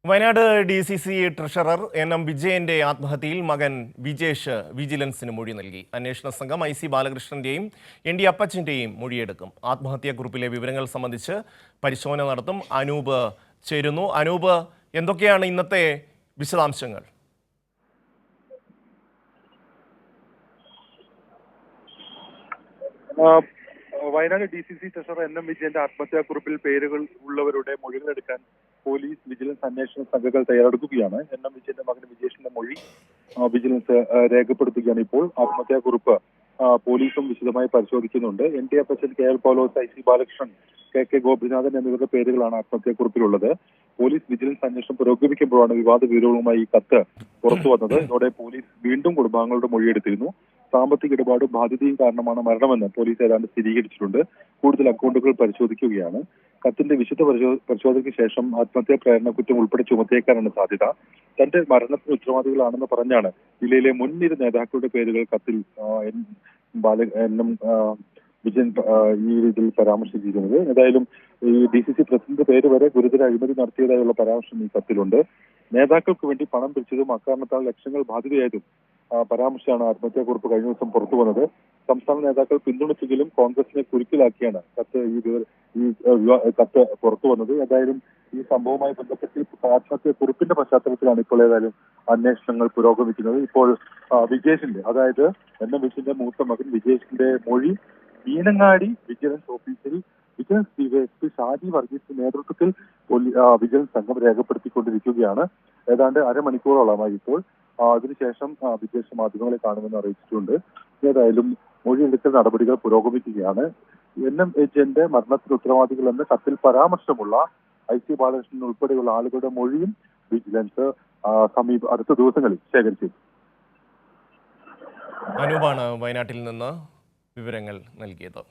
Wayanad DCC treasurer NM വിജയന്റെ ആത്മഹത്യയിൽ മകൻ വിജേഷ് വിജിലൻസിന് മൊഴി നൽകി. അന്വേഷണ സംഘം IC ബാലകൃഷ്ണന്റെയും ND അപ്പച്ചന്റെയും മൊഴിയെടുക്കും. ആത്മഹത്യാക്കുറിപ്പിലെ വിവരങ്ങൾ സംബന്ധിച്ച് പരിശോധന നടത്തും. അനൂപ് ചേരുന്നു. അനൂപ്, എന്തൊക്കെയാണ് ഇന്നത്തെ വിശദാംശങ്ങൾ? വയനാട് DCC ട്രഷറർ NM വിജയന്റെ ആത്മഹത്യാക്കുറിപ്പിൽ പേരുകൾ ഉള്ളവരുടെ മൊഴികളെടുക്കാൻ പോലീസ് വിജിലൻസ് അന്വേഷണ സംഘങ്ങൾ തയ്യാറെടുക്കുകയാണ്. NM വിജയന്റെ മകൻ വിജേഷിന്റെ മൊഴി വിജിലൻസ് രേഖപ്പെടുത്തുകയാണ്. ഇപ്പോൾ ആത്മഹത്യാക്കുറിപ്പ് പോലീസും വിശദമായി പരിശോധിക്കുന്നുണ്ട്. ND അപ്പച്ചൻ, KL പൗലോസ്, IC ബാലകൃഷ്ണൻ, KK ഗോപിനാഥൻ എന്നിവരുടെ പേരുകളാണ് ആത്മഹത്യാക്കുറിപ്പിലുള്ളത്. പോലീസ് വിജിലൻസ് അന്വേഷണം പുരോഗമിക്കുമ്പോഴാണ് വിവാദ വിവരങ്ങളുമായി ഈ കത്ത് പുറത്തു വന്നത്. ഇതോടെ പോലീസ് വീണ്ടും കുടുംബാംഗങ്ങളുടെ മൊഴിയെടുത്തിരുന്നു. സാമ്പത്തിക ഇടപാടും ബാധ്യതയും കാരണമാണ് മരണമെന്ന് പോലീസ് ഏതാണ്ട് സ്ഥിരീകരിച്ചിട്ടുണ്ട്. കൂടുതൽ അക്കൗണ്ടുകൾ പരിശോധിക്കുകയാണ്. കത്തിന്റെ വിശദ പരിശോധനയ്ക്ക് ശേഷം ആത്മഹത്യാ പ്രേരണ കുറ്റം ഉൾപ്പെടെ ചുമത്തിയേക്കാനാണ് സാധ്യത. തന്റെ മരണത്തിന് ഉത്തരവാദികളാണെന്ന് പറഞ്ഞാണ് ജില്ലയിലെ മുൻനിര നേതാക്കളുടെ പേരുകൾ കത്തിൽ NM വിജയൻ ഈ രീതിയിൽ പരാമർശിച്ചിരിക്കുന്നത്. ഏതായാലും ഈ DCC പ്രസിഡന്റ് പേര് വരെ ഗുരുതര അഴിമതി നടത്തിയതായുള്ള പരാമർശം ഈ കത്തിലുണ്ട്. നേതാക്കൾക്ക് വേണ്ടി പണം പിരിച്ചതും അക്കാരണത്താൽ ലക്ഷങ്ങൾ ബാധ്യതയായതും പരാമർശമാണ് ആത്മഹത്യാക്കുറിപ്പ് കഴിഞ്ഞ ദിവസം പുറത്തു വന്നത്. സംസ്ഥാന നേതാക്കൾ പിന്തുണച്ചെങ്കിലും കോൺഗ്രസിനെ കുരുക്കിലാക്കിയാണ് കത്ത് പുറത്തു വന്നത്. ഏതായാലും ഈ സംഭവവുമായി ബന്ധപ്പെട്ട് ആത്മഹത്യാക്കുറിപ്പിന്റെ പശ്ചാത്തലത്തിലാണ് ഇപ്പോൾ ഏതായാലും അന്വേഷണങ്ങൾ പുരോഗമിക്കുന്നത്. ഇപ്പോൾ വിജേഷിന്റെ, അതായത് NM വിജയന്റെ മൂത്ത മകൻ വിജേഷിന്റെ മൊഴി മീനങ്ങാടി വിജിലൻസ് ഓഫീസിൽ വിജിലൻസ് DYSP ഷാജി വർഗീസിന്റെ നേതൃത്വത്തിൽ വിജിലൻസ് സംഘം രേഖപ്പെടുത്തിക്കൊണ്ടിരിക്കുകയാണ്. ഏതാണ്ട് അരമണിക്കൂറോളമായി ഇപ്പോൾ. അതിനുശേഷം വിജേഷ് മാധ്യമങ്ങളെ കാണുമെന്ന് അറിയിച്ചിട്ടുണ്ട്. ഏതായാലും മൊഴിയെടുക്കൽ നടപടികൾ പുരോഗമിക്കുകയാണ്. NM വിജയന്റെ മരണത്തിന് ഉത്തരവാദികളെന്ന് കത്തിൽ പരാമർശമുള്ള IC ബാലകൃഷ്ണൻ ഉൾപ്പെടെയുള്ള ആളുകളുടെ മൊഴിയും വിജിലൻസ് അടുത്ത ദിവസങ്ങളിൽ ശേഖരിച്ചു. അനൂപാണ് വയനാട്ടിൽ നിന്ന് വിവരങ്ങൾ നൽകിയത്.